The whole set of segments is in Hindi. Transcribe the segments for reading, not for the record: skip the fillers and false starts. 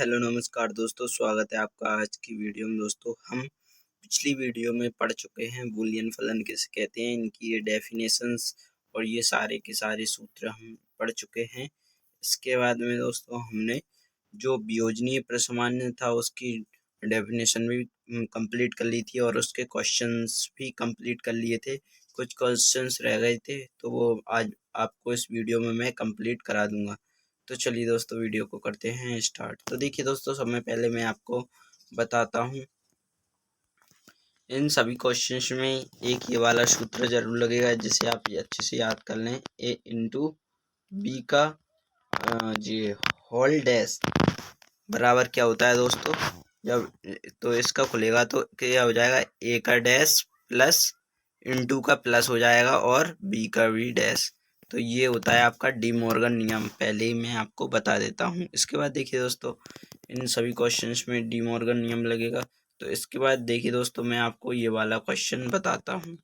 हेलो नमस्कार दोस्तों, स्वागत है आपका आज की वीडियो में। दोस्तों हम पिछली वीडियो में पढ़ चुके हैं बूलियन फलन किसे कहते हैं, इनकी ये डेफिनेशंस और ये सारे के सारे सूत्र हम पढ़ चुके हैं। इसके बाद में दोस्तों हमने जो वियोजनीय प्रसामान्य था उसकी डेफिनेशन भी कंप्लीट कर ली थी और उसके क्वेश्चंस भी कंप्लीट कर लिए थे। कुछ क्वेश्चंस रह गए थे तो वो आज आपको इस वीडियो में मैं कंप्लीट करा दूंगा। तो चलिए दोस्तों वीडियो को करते हैं स्टार्ट। तो देखिए दोस्तों, समय पहले मैं आपको बताता हूँ, इन सभी क्वेश्चंस में एक ये वाला सूत्र जरूर लगेगा जिसे आप अच्छे से याद कर लें। ए इंटू बी का जी होल डैश बराबर क्या होता है दोस्तों, जब तो इसका खुलेगा तो क्या हो जाएगा, ए का डैश प्लस इंटू का प्लस हो जाएगा और बी का भी डैश। तो ये होता है आपका डी मॉर्गन नियम, पहले ही मैं आपको बता देता हूँ। इसके बाद देखिए दोस्तों, इन सभी क्वेश्चंस में डी मॉर्गन नियम लगेगा। तो इसके बाद देखिए दोस्तों, मैं आपको ये वाला क्वेश्चन बताता हूँ।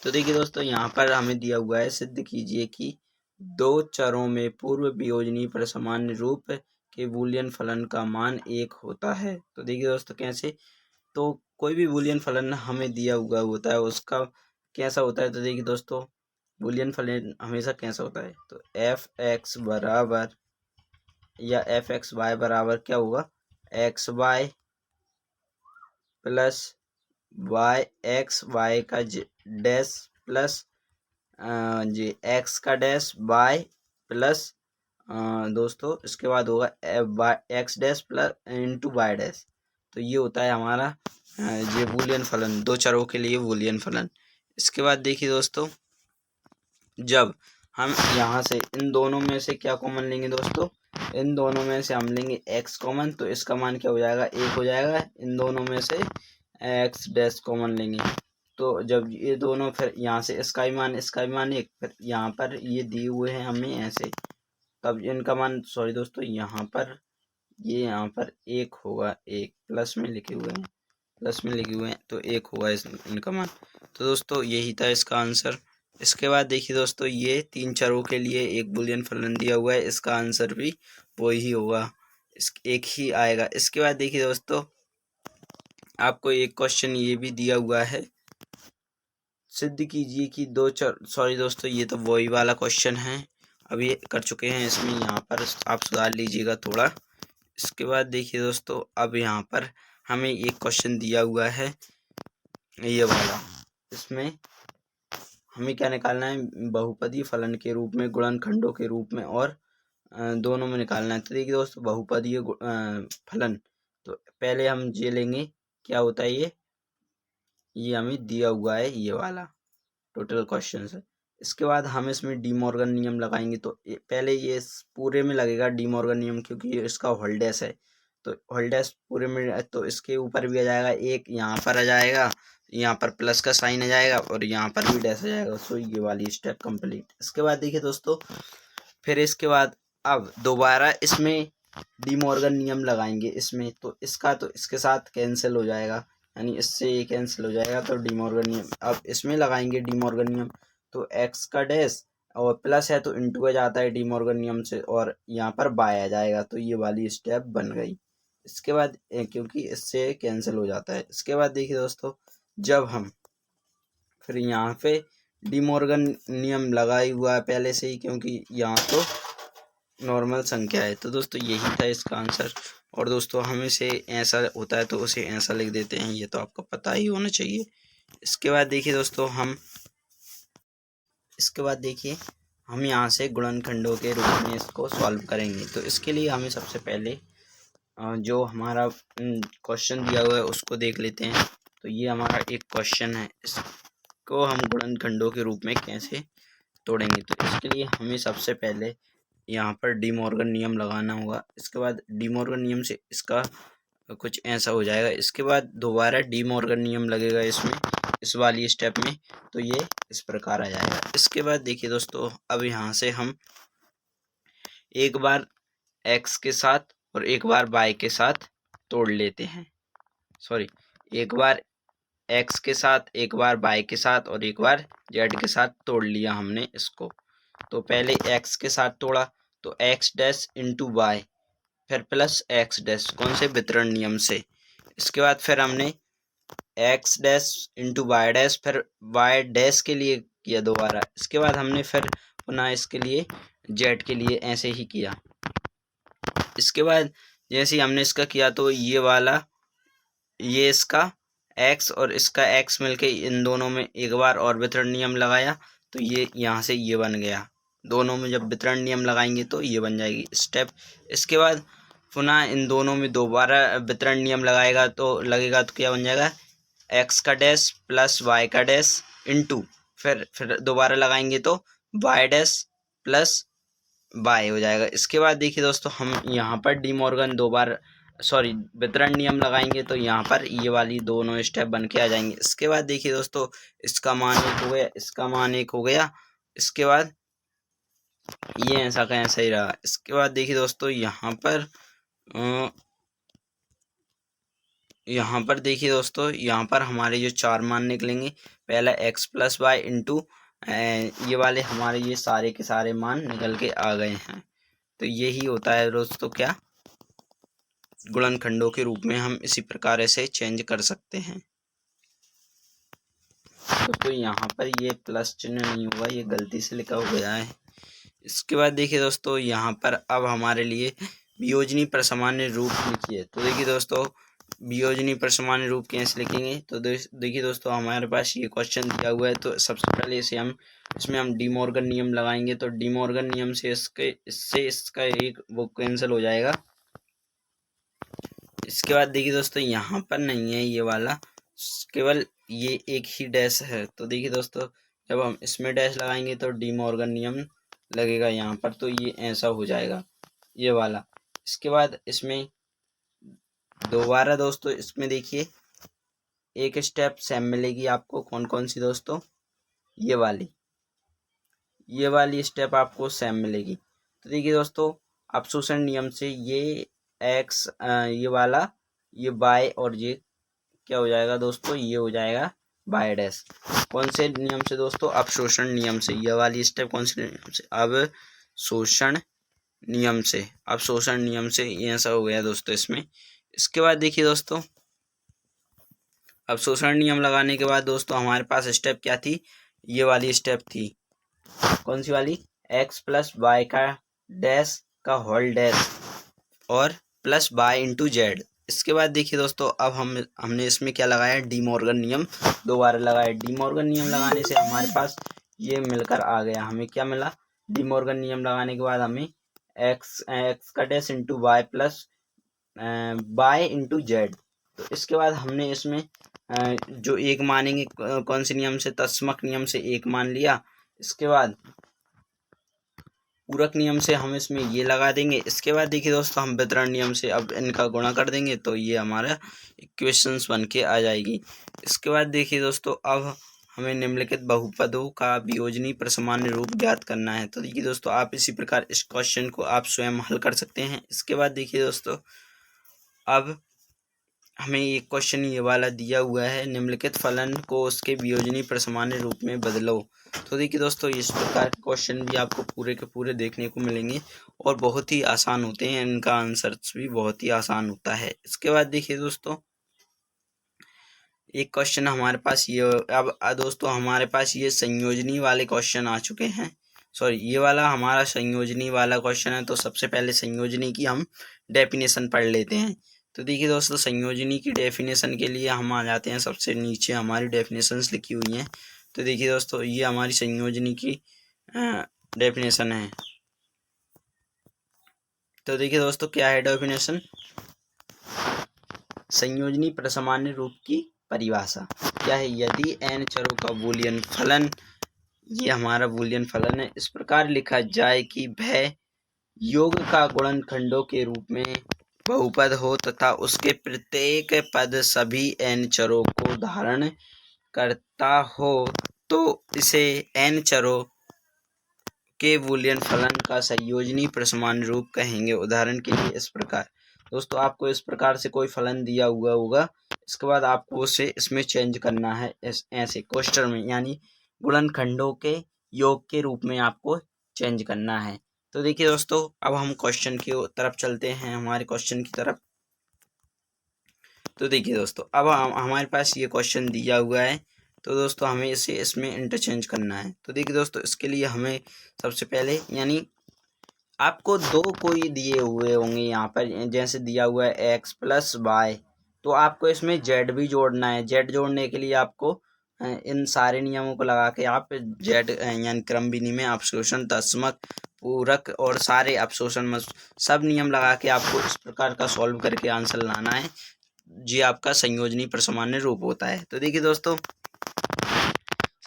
तो देखिए दोस्तों, यहाँ पर हमें दिया हुआ है, सिद्ध कीजिए कि दो चरों में पूर्व वियोजनीय प्रसामान्य रूप के बूलियन फलन का मान 1 होता है। तो देखिए दोस्तों कैसे, तो कोई भी बूलियन फलन हमें दिया हुआ होता है उसका कैसा होता है। तो देखिए दोस्तों, बूलियन फलन हमेशा कैसा होता है, तो एफ एक्स बराबर या एफ एक्स वाई बराबर क्या होगा, x y plus y x y का डैश प्लस जी एक्स का डैश वाई प्लस दोस्तों इसके बाद होगा x dash plus into y dash. तो ये होता है हमारा ये बूलियन फलन, दो चरों के लिए बूलियन फलन। इसके बाद देखिए दोस्तों, जब हम यहाँ से इन दोनों में से क्या कॉमन लेंगे दोस्तों, इन दोनों में से हम लेंगे x कॉमन, तो इसका मान क्या हो जाएगा, 1 हो जाएगा। इन दोनों में से x डैश कॉमन लेंगे तो जब ये दोनों, फिर यहाँ से इसका भी मान 1, फिर यहाँ पर ये दिए हुए हैं हमें ऐसे, तब इनका मान सॉरी दोस्तों, यहाँ पर ये यहाँ पर 1 होगा, 1 प्लस में लिखे हुए हैं, तो 1 होगा इनका मान। तो दोस्तों यही था इसका आंसर। इसके बाद देखिए दोस्तों, ये 3 चरों के लिए एक बुलियन फलन दिया हुआ है, इसका आंसर भी वही होगा, एक ही आएगा। इसके बाद देखिए दोस्तों, आपको एक क्वेश्चन ये भी दिया हुआ है, सिद्ध कीजिए कि दो चर सॉरी दोस्तों, ये तो वही वाला क्वेश्चन है, अभी कर चुके हैं, इसमें यहाँ पर आप सुधार लीजिएगा थोड़ा। इसके बाद देखिए दोस्तों, अब यहाँ पर हमें एक क्वेश्चन दिया हुआ है ये वाला, इसमें हमें क्या निकालना है, बहुपदी फलन के रूप में, गुणनखंडों के रूप में और दोनों में निकालना है। तो देखिए दोस्तों, बहुपदीय फलन, तो पहले हम ये लेंगे, क्या होता है ये हमें दिया हुआ है ये वाला टोटल क्वेश्चन है। इसके बाद हम इसमें डी मॉर्गन नियम लगाएंगे, तो पहले ये पूरे में लगेगा डी मॉर्गन नियम, क्योंकि ये इसका होल डैश है, तो होल डैश पूरे में, तो इसके ऊपर भी आ जाएगा, एक यहाँ पर आ जाएगा, यहाँ पर प्लस का साइन आ जाएगा और यहाँ पर भी डैश आ जाएगा। सो ये वाली स्टेप कंप्लीट। इसके बाद देखिए दोस्तों, फिर इसके बाद अब दोबारा इसमें डी मॉर्गन नियम लगाएंगे इसमें, तो इसका तो इसके साथ कैंसिल हो जाएगा, यानी इससे ये कैंसिल हो जाएगा, तो डी मॉर्गन नियम अब इसमें लगाएंगे डी मॉर्गन नियम, तो एक्स का डैश और प्लस है तो इंटू आ जाता है डी मॉर्गन नियम से, और यहाँ पर बाय आ जाएगा, तो ये वाली स्टेप बन गई। इसके बाद क्योंकि इससे कैंसिल हो जाता है। इसके बाद देखिए दोस्तों, जब हम फिर यहाँ पे डी मॉर्गन नियम लगा ही हुआ है पहले से ही, क्योंकि यहाँ तो नॉर्मल संख्या है। तो दोस्तों यही था इसका आंसर। और दोस्तों हमें से ऐसा होता है तो उसे ऐसा लिख देते हैं, ये तो आपको पता ही होना चाहिए। इसके बाद देखिए दोस्तों, हम यहाँ से गुणनखंडों के रूप में इसको सॉल्व करेंगे। तो इसके लिए हमें सबसे पहले जो हमारा क्वेश्चन दिया हुआ है उसको देख लेते हैं। तो ये हमारा एक क्वेश्चन है, इसको हम गुणनखंडों के रूप में कैसे तोड़ेंगे। तो इसके लिए हमें सबसे पहले यहाँ पर डी मॉर्गन नियम लगाना होगा। इसके बाद डी मॉर्गन नियम से इसका कुछ ऐसा हो जाएगा। इसके बाद दोबारा डी मॉर्गन नियम लगेगा इसमें, इस वाली स्टेप में, तो ये इस प्रकार आ जाएगा। इसके बाद देखिए दोस्तों, अब यहाँ से हम एक बार एक्स के साथ और एक बार वाई के साथ तोड़ लेते हैं, सॉरी, एक बार एक्स के साथ, एक बार वाई के साथ और एक बार जेड के साथ तोड़ लिया हमने इसको। तो पहले एक्स के साथ तोड़ा, तो एक्स डैश इंटू वाई, फिर प्लस एक्स डैश, कौन से वितरण नियम से। इसके बाद फिर हमने x dash into y dash, फिर वाई डैश के लिए किया दोबारा। इसके बाद हमने फिर पुनः इसके लिए जेड के लिए ऐसे ही किया। इसके बाद जैसे ही हमने इसका किया तो ये वाला, ये इसका एक्स और इसका एक्स मिलके इन दोनों में एक बार और वितरण नियम लगाया तो ये यहाँ से ये बन गया। दोनों में जब वितरण नियम लगाएंगे तो ये बन जाएगी स्टेप। इसके बाद पुनः इन दोनों में दोबारा वितरण नियम लगेगा तो क्या बन जाएगा, एक्स का डैश प्लस वाई का डैश इंटू, फिर दोबारा लगाएंगे तो वाई डैश प्लस बाय हो जाएगा। इसके बाद देखिए दोस्तों, हम यहाँ पर डी मॉर्गन वितरण नियम लगाएंगे तो यहाँ पर ये वाली दोनों स्टेप बन के आ जाएंगे। इसके बाद देखिए दोस्तों, इसका मान एक हो गया, इसका मान एक हो गया। इसके बाद ये ऐसा का ऐसा ही रहा। इसके बाद देखिए दोस्तों, यहाँ पर हमारे जो चार मान निकलेंगे, पहला एक्स प्लस वाई इंटू ये वाले हमारे ये सारे के सारे मान निकल के आ गए हैं। तो यही होता है दोस्तों क्या, गुणनखंडों के रूप में हम इसी प्रकार से चेंज कर सकते हैं। तो यहाँ पर ये प्लस चिन्ह नहीं हुआ, ये गलती से लिखा हो गया है। इसके बाद देखिए दोस्तों, यहाँ पर अब हमारे लिए वियोजनी प्रसामान्य रूप लिखिए। तो देखिए दोस्तों, वियोजनी प्रसामान्य रूप कैसे लिखेंगे, तो देखिए दोस्तों, हमारे पास ये क्वेश्चन दिया हुआ है। तो सबसे पहले इसमें हम डी मॉर्गन नियम लगाएंगे। तो डी मॉर्गन नियम से इसका एक वो कैंसिल हो जाएगा। इसके बाद देखिए दोस्तों, यहाँ पर नहीं है ये वाला, केवल ये एक ही डैश है। तो देखिए दोस्तों, जब हम इसमें डैश लगाएंगे तो डी मॉर्गन नियम लगेगा यहाँ पर, तो ये ऐसा हो जाएगा ये वाला। इसके बाद इसमें दोबारा दोस्तों, इसमें देखिए एक स्टेप सेम मिलेगी आपको। कौन कौन सी दोस्तों, ये वाली स्टेप आपको सेम मिलेगी। तो देखिए दोस्तों, अपशोषण नियम से ये एक्स ये वाला, ये बाय और ये क्या हो जाएगा दोस्तों, ये हो जाएगा बाय डैश। कौन से नियम से दोस्तों, अपशोषण नियम से। ये वाली स्टेप कौन से नियम से, अपशोषण नियम से ये ऐसा हो गया दोस्तों इसमें। इसके बाद देखिए दोस्तों, अपशोषण नियम लगाने के बाद दोस्तों हमारे पास स्टेप क्या थी, ये वाली स्टेप थी। कौन सी वाली, एक्स प्लस वाई का डैश का होल डैश और प्लस वाई इंटू जेड। इसके बाद देखिए दोस्तों, अब हमने इसमें क्या लगाया, डी मॉर्गन नियम दोबारा लगाया। डी मॉर्गन नियम लगाने से हमारे पास ये मिलकर आ गया। हमें क्या मिला, डी मॉर्गन नियम लगाने के बाद हमें एक्स का dash into y plus y into z. तो इसके बाद हमने इसमें जो एक मानेंगे, कौन से नियम से, तत्समक नियम से एक मान लिया। इसके बाद पूरक नियम से हम इसमें ये लगा देंगे। इसके बाद देखिए दोस्तों, हम वितरण नियम से अब इनका गुणा कर देंगे तो ये हमारा इक्वेशंस बन के आ जाएगी। इसके बाद देखिए दोस्तों, अब हमें निम्नलिखित बहुपदों का वियोजनी प्रसामान्य रूप ज्ञात करना है। तो देखिए दोस्तों, आप इसी प्रकार इस क्वेश्चन को आप स्वयं हल कर सकते हैं। इसके बाद देखिए दोस्तों, अब हमें ये क्वेश्चन ये वाला दिया हुआ है, निम्नलिखित फलन को उसके वियोजनी प्रसामान्य रूप में बदलो। तो देखिए दोस्तों, इस प्रकार के क्वेश्चन भी आपको पूरे के पूरे देखने को मिलेंगे और बहुत ही आसान होते हैं, इनका आंसर्स भी बहुत ही आसान होता है। इसके बाद देखिए दोस्तों, एक क्वेश्चन हमारे पास ये, अब दोस्तों हमारे पास ये संयोजनी वाले क्वेश्चन आ चुके हैं। सॉरी, ये वाला हमारा संयोजनी वाला क्वेश्चन है। तो सबसे पहले संयोजनी की हम डेफिनेशन पढ़ लेते हैं। तो देखिए दोस्तों, संयोजनी की डेफिनेशन के लिए हम आ जाते हैं, सबसे नीचे हमारी डेफिनेशंस लिखी हुई हैं। तो देखिए दोस्तों, ये हमारी संयोजनी की डेफिनेशन है। तो देखिए दोस्तों, क्या है डेफिनेशन, संयोजनी प्रसामान्य रूप की परिभाषा क्या है, यदि n चरों का बूलियन फलन, ये हमारा बूलियन फलन है, इस प्रकार लिखा जाए कि वह योग का गुणनखंडों के रूप में बहुपद हो तथा उसके प्रत्येक पद सभी n चरों को धारण करता हो, तो इसे n चरों के बूलियन फलन का संयोजनी प्रसामान्य रूप कहेंगे। उदाहरण के लिए इस प्रकार दोस्तों, आपको इस प्रकार से कोई फलन दिया हुआ होगा, इसके बाद आपको उसे इसमें चेंज करना है ऐसे क्वेश्चन में, यानी गुणनखंडों के योग के रूप में आपको चेंज करना है। तो देखिए दोस्तों, अब हम क्वेश्चन की तरफ चलते हैं, हमारे क्वेश्चन की तरफ। तो देखिए दोस्तों, अब हमारे पास ये क्वेश्चन दिया हुआ है, तो दोस्तों हमें इसे इसमें इंटरचेंज करना है। तो देखिए दोस्तों, इसके लिए हमें सबसे पहले, यानी आपको दो कोई दिए हुए होंगे यहाँ पर, जैसे दिया हुआ है एक्स प्लस वाई, तो आपको इसमें जेड भी जोड़ना है। जेड जोड़ने के लिए आपको इन सारे नियमों को लगा के आप जेड यानी क्रम विनिमय, अपशोषण, तत्समक, पूरक और सारे अपशोषण सब नियम लगा के आपको इस प्रकार का सॉल्व करके आंसर लाना है, जी आपका संयोजनी परसामान्य रूप होता है। तो देखिए दोस्तों,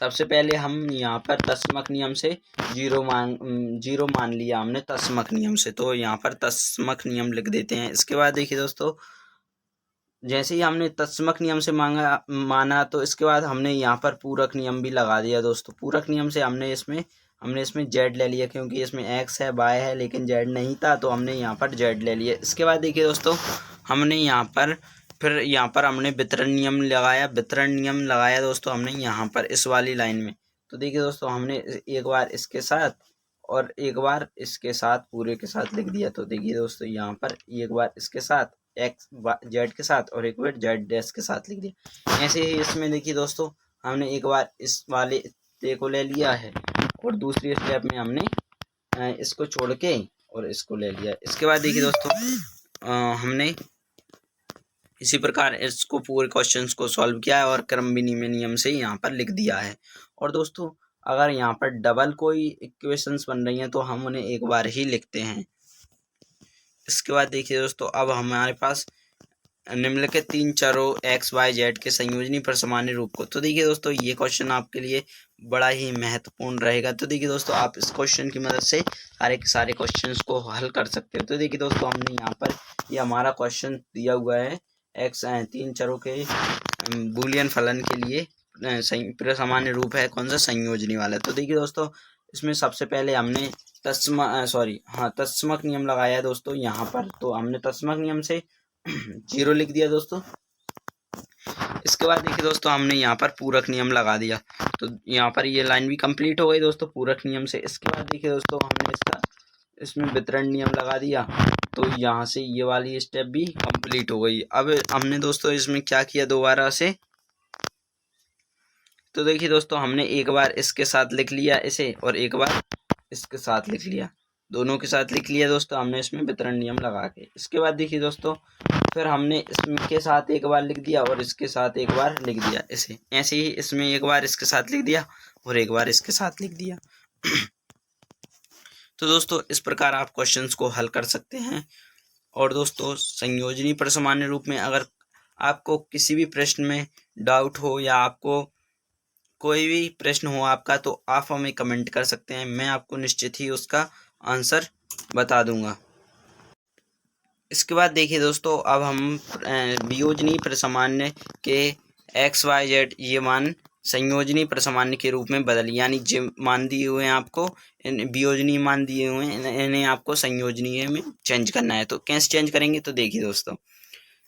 सबसे पहले हम यहाँ पर तत्समक नियम से जीरो मान लिया हमने तत्समक नियम से, तो यहाँ पर तत्समक नियम लिख देते हैं। इसके बाद देखिए दोस्तों, जैसे ही हमने तत्समक नियम से माना, तो इसके बाद हमने यहाँ पर पूरक नियम भी लगा दिया दोस्तों। पूरक नियम से हमने इसमें जेड ले लिया, क्योंकि इसमें एक्स है, वाई है, लेकिन जेड नहीं था, तो हमने यहाँ पर जेड ले लिया। इसके बाद देखिए दोस्तों, हमने यहाँ पर हमने वितरण नियम लगाया दोस्तों, हमने यहाँ पर इस वाली लाइन में। तो देखिए दोस्तों, हमने एक बार इसके साथ और एक बार इसके साथ पूरे के साथ लिख दिया। तो देखिए दोस्तों, यहाँ पर एक बार इसके साथ एक्स जेड के साथ और एक बार जेड डैश के साथ लिख दिया। ऐसे ही इसमें देखिए दोस्तों, हमने एक बार इस वाले को ले लिया है और दूसरी स्टेप में हमने इसको छोड़ के और इसको ले लिया। इसके बाद देखिए दोस्तों, हमने इसी प्रकार इसको पूरे क्वेश्चंस को सॉल्व किया है और क्रम विनिमय नियम से यहाँ पर लिख दिया है। और दोस्तों, अगर यहाँ पर डबल कोई इक्वेशंस बन रही हैं तो हम उन्हें एक बार ही लिखते हैं। इसके बाद देखिए दोस्तों, अब हमारे पास निम्नलिखित तीन चरों एक्स वाई जेड के संयोजनी परसामान्य रूप को। तो देखिए दोस्तों, ये क्वेश्चन आपके लिए बड़ा ही महत्वपूर्ण रहेगा। तो देखिए दोस्तों, आप इस क्वेश्चन की मदद से सारे के सारे क्वेश्चंस को हल कर सकते हो। तो देखिए दोस्तों, हमने यहाँ पर ये हमारा क्वेश्चन दिया हुआ है, एक्स तीन चरों के बूलियन फलन के लिए परसामान्य रूप है कौन सा, संयोजनी वाला। तो देखिए दोस्तों, इसमें सबसे पहले हमने तत्समक नियम लगाया दोस्तों यहाँ पर। तो हमने तत्समक नियम से 0 लिख दिया दोस्तों। इसके बाद देखिए दोस्तों, हमने यहाँ पर पूरक नियम लगा दिया, तो यहाँ पर ये लाइन भी कंप्लीट हो गई दोस्तों पूरक नियम से। इसके बाद देखिए दोस्तों, हमने इसमें वितरण नियम लगा दिया, तो यहाँ से ये वाली स्टेप भी कंप्लीट हो गई। अब हमने दोस्तों इसमें क्या किया दोबारा से, तो देखिए दोस्तों, हमने एक बार इसके साथ लिख लिया इसे और एक बार इसके साथ लिख लिया, दोनों के साथ लिख लिया दोस्तों हमने इसमें वितरण नियम लगा के। इसके बाद देखिए दोस्तों, फिर हमने इसके साथ एक बार लिख दिया और इसके साथ एक बार लिख दिया इसे। ऐसे ही इसमें एक बार इसके साथ लिख दिया और एक बार इसके साथ लिख दिया। तो दोस्तों, इस प्रकार आप क्वेश्चंस को हल कर सकते हैं। और दोस्तों, संयोजनी परसामान्य रूप में अगर आपको किसी भी प्रश्न में डाउट हो या आपको कोई भी प्रश्न हो आपका, तो आप हमें कमेंट कर सकते हैं, मैं आपको निश्चित ही उसका आंसर बता दूंगा। इसके बाद देखिए दोस्तों, अब हम वियोजनी परसामान्य के एक्स वाई जेड ये मान संयोजनी परसामान्य के रूप में बदल, यानी जो मान दिए हुए हैं आपको, वियोजनी मान दिए हुए हैं, इन्हें आपको संयोजनीय में चेंज करना है। तो कैसे चेंज करेंगे, तो देखिए दोस्तों,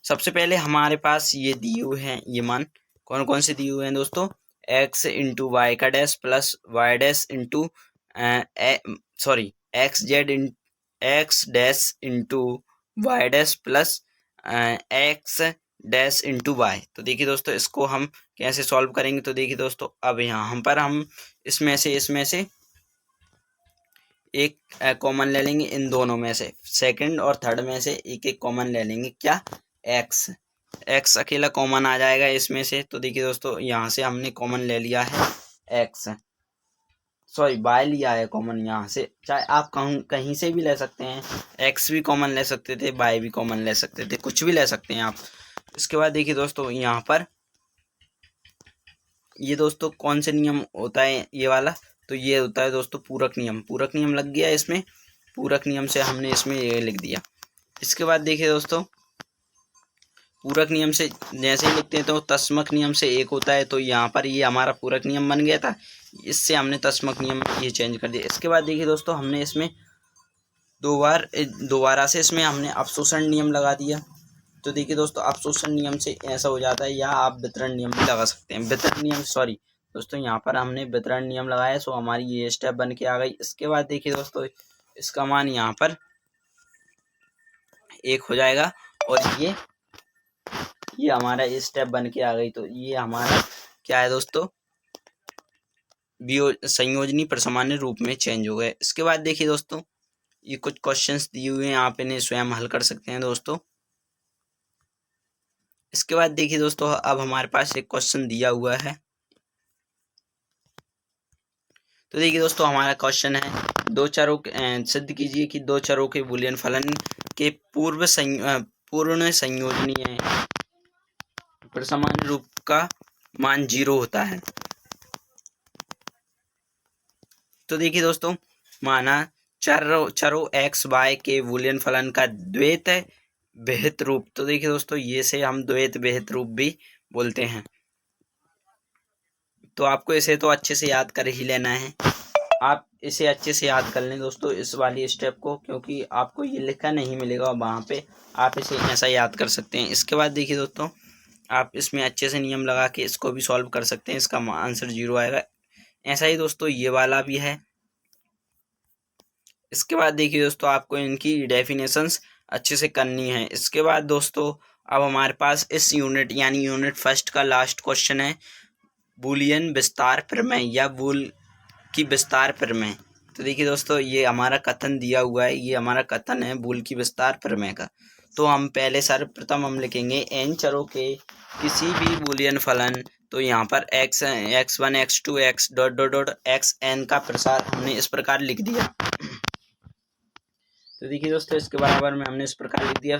सबसे पहले हमारे पास ये दिए हुए हैं, ये मान कौन कौन से दिए हुए हैं दोस्तों, एक्स इंटू वाई का dash plus y dash into x dash into y dash plus x dash into y. तो देखिए दोस्तों, इसको हम कैसे सॉल्व करेंगे, तो देखिए दोस्तों, अब यहाँ पर हम इसमें से एक कॉमन ले लेंगे, इन दोनों में से सेकंड और थर्ड में से एक एक कॉमन ले लेंगे, क्या, एक्स अकेला कॉमन आ जाएगा इसमें से। तो देखिए दोस्तों, यहाँ से हमने कॉमन ले लिया है वाई लिया है कॉमन यहाँ से, चाहे आप कहीं से भी ले सकते हैं, एक्स भी कॉमन ले सकते थे, वाई भी कॉमन ले सकते थे, कुछ भी ले सकते हैं आप। इसके बाद देखिए दोस्तों, यहाँ पर ये दोस्तों कौन से नियम होता है ये वाला, तो ये होता है दोस्तों पूरक नियम लग गया इसमें, पूरक नियम से हमने इसमें ये लिख दिया। इसके बाद देखिए दोस्तों, पूरक नियम से जैसे ही लिखते हैं तो तत्समक नियम से एक होता है, तो यहाँ पर ये हमारा पूरक नियम बन गया था, इससे हमने तत्समक नियम ये चेंज कर दिया। इसके बाद देखिए दोस्तों, हमने इसमें दोबारा से इसमें हमने अपशोषण नियम लगा दिया। तो देखिए दोस्तों, अपशोषण नियम से ऐसा हो जाता है, या आप वितरण नियम भी लगा सकते हैं, दोस्तों यहाँ पर हमने वितरण नियम लगाया, सो हमारी ये स्टेप बन के आ गई। इसके बाद देखिए दोस्तों, इसका मान यहाँ पर 1 हो जाएगा। और ये हमारा स्टेप बन के आ गई। तो ये हमारा क्या है दोस्तों, संयोजनी परसामान्य रूप में चेंज हो गए। इसके बाद देखिए दोस्तों, ये कुछ क्वेश्चंस दिए हुए हैं, आप इन्हें स्वयं हल कर सकते हैं दोस्तों। इसके बाद देखिए दोस्तों, अब हमारे पास एक क्वेश्चन दिया हुआ है। तो देखिए दोस्तों, हमारा क्वेश्चन है दो चरों सिद्ध कीजिए कि दो चरों के बूलियन फलन के पूर्ण संयोजनीय परसामान्य रूप का मान 0 होता है। तो देखिए दोस्तों, माना चरों x y के बूलियन फलन का द्वैत विहित रूप। तो देखिए दोस्तों, ये से हम द्वैत विहित रूप भी बोलते हैं। तो आपको इसे तो अच्छे से याद कर ही लेना है। आप इसे अच्छे से याद कर लें दोस्तों, इस वाली स्टेप को, क्योंकि आपको ये लिखा नहीं मिलेगा वहाँ पे, आप इसे ऐसा याद कर सकते हैं। इसके बाद देखिए दोस्तों, आप इसमें अच्छे से नियम लगा के इसको भी सॉल्व कर सकते हैं। इसका आंसर 0 आएगा। ऐसा ही दोस्तों ये वाला भी है। इसके बाद देखिए दोस्तों, आपको इनकी डेफिनेशंस अच्छे से करनी है। इसके बाद दोस्तों, अब हमारे पास इस यूनिट यानी यूनिट फर्स्ट का लास्ट क्वेश्चन है, बूलियन विस्तार प्रमेय या बूल की विस्तार प्रमेय। तो देखिए दोस्तों, ये हमारा कथन दिया हुआ है, ये हमारा कथन है बूल की विस्तार प्रमेय का। तो हम पहले सर्वप्रथम हम लिखेंगे n चरों के किसी भी बूलियन फलन। तो यहाँ पर x1 x2 x dot dot dot xn का प्रसार हमने इस प्रकार लिख दिया। तो देखिए दोस्तों, इसके बराबर में हमने इस प्रकार लिख दिया।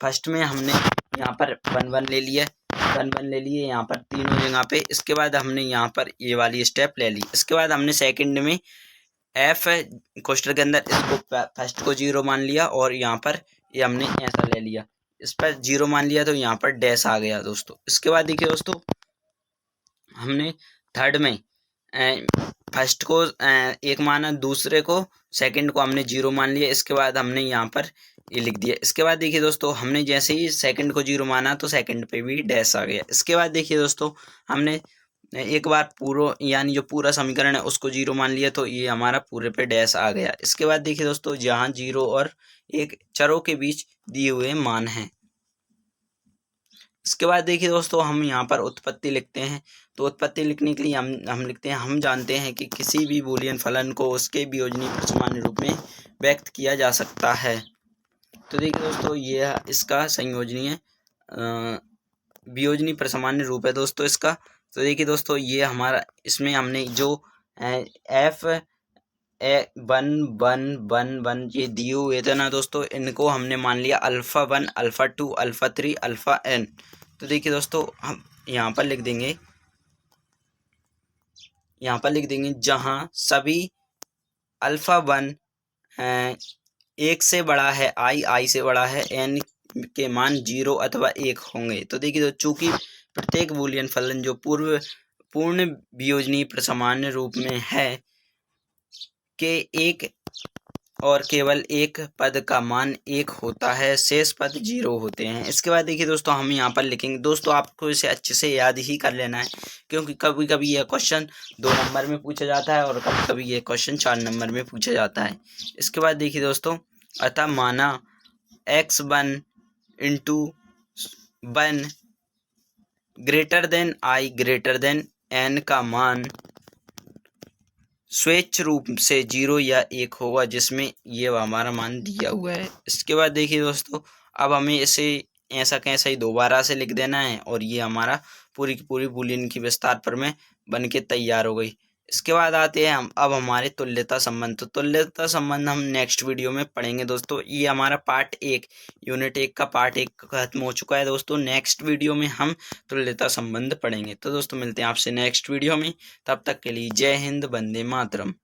फर्स्ट में हमने यहाँ पर 1 1 ले लिया, 1 1 ले लिए यहाँ पर तीनों जगह पे। इसके बाद हमने यहाँ पर ये वाली स्टेप ले ली। इसके बाद हमने सेकंड में f कोष्ठक के अंदर इसको फर्स्ट को 0 मान लिया, और यहाँ पर ये हमने ऐसा ले लिया, इस पर 0 मान लिया, तो यहाँ पर डैश आ गया दोस्तों। इसके बाद देखिए दोस्तों, हमने थर्ड में फर्स्ट को 1 माना, दूसरे को सेकंड को हमने 0 मान लिया। इसके बाद हमने यहाँ पर ये लिख दिया। इसके बाद देखिए दोस्तों, हमने जैसे ही सेकंड को 0 माना तो सेकंड पे भी डैश आ गया। इसके बाद देखिए दोस्तों, हमने एक बार पूरा यानी जो पूरा समीकरण है उसको 0 मान लिया, तो ये हमारा पूरे पे डैश आ गया। इसके बाद देखिए दोस्तों, जहाँ 0 और 1 चरों के बीच दिए हुए मान हैं। इसके बाद देखिए दोस्तों, हम यहाँ पर उत्पत्ति लिखते हैं। तो उत्पत्ति लिखने के लिए हम लिखते हैं, हम जानते हैं कि किसी भी बूलियन फलन को उसके वियोजनी परसामान्य रूप में व्यक्त किया जा सकता है। तो देखिए दोस्तों, ये इसका संयोजनीय वियोजनी परसामान्य रूप है दोस्तों इसका। तो देखिए दोस्तों, ये हमारा इसमें हमने जो f 1 1 1 1 ये दिए हुए थे ना दोस्तों, इनको हमने मान लिया α1 α2 α3 αn। तो देखिए दोस्तों, हम यहाँ पर लिख देंगे, जहाँ सभी α1 1 से बड़ा है, i से बड़ा है, n के मान 0 अथवा 1 होंगे। तो देखिए तो चूंकि प्रत्येक बूलियन फलन जो पूर्ण वियोजनी परसामान्य रूप में है के एक और केवल एक पद का मान 1 होता है, शेष पद 0 होते हैं। इसके बाद देखिए दोस्तों, हम यहाँ पर लिखेंगे। दोस्तों, आपको इसे अच्छे से याद ही कर लेना है, क्योंकि कभी कभी यह क्वेश्चन 2 नंबर में पूछा जाता है और कभी कभी यह क्वेश्चन 4 नंबर में पूछा जाता है। इसके बाद देखिए दोस्तों, अतः माना x1 into 1 greater than i greater than n का मान स्वेच्छ रूप से 0 या 1 होगा, जिसमें ये हमारा मान दिया हुआ है। इसके बाद देखिए दोस्तों, अब हमें इसे ऐसा कैसा ही दोबारा से लिख देना है, और ये हमारा पूरी की पूरी बूलियन की विस्तार प्रमेय बन के तैयार हो गई। इसके बाद आते हैं हम अब हमारे तुल्यता संबंध। तो तुल्यता संबंध हम नेक्स्ट वीडियो में पढ़ेंगे दोस्तों। ये हमारा पार्ट 1 यूनिट 1 का पार्ट 1 खत्म हो चुका है दोस्तों। नेक्स्ट वीडियो में हम तुल्यता संबंध पढ़ेंगे। तो दोस्तों, मिलते हैं आपसे नेक्स्ट वीडियो में। तब तक के लिए जय हिंद, वंदे मातरम।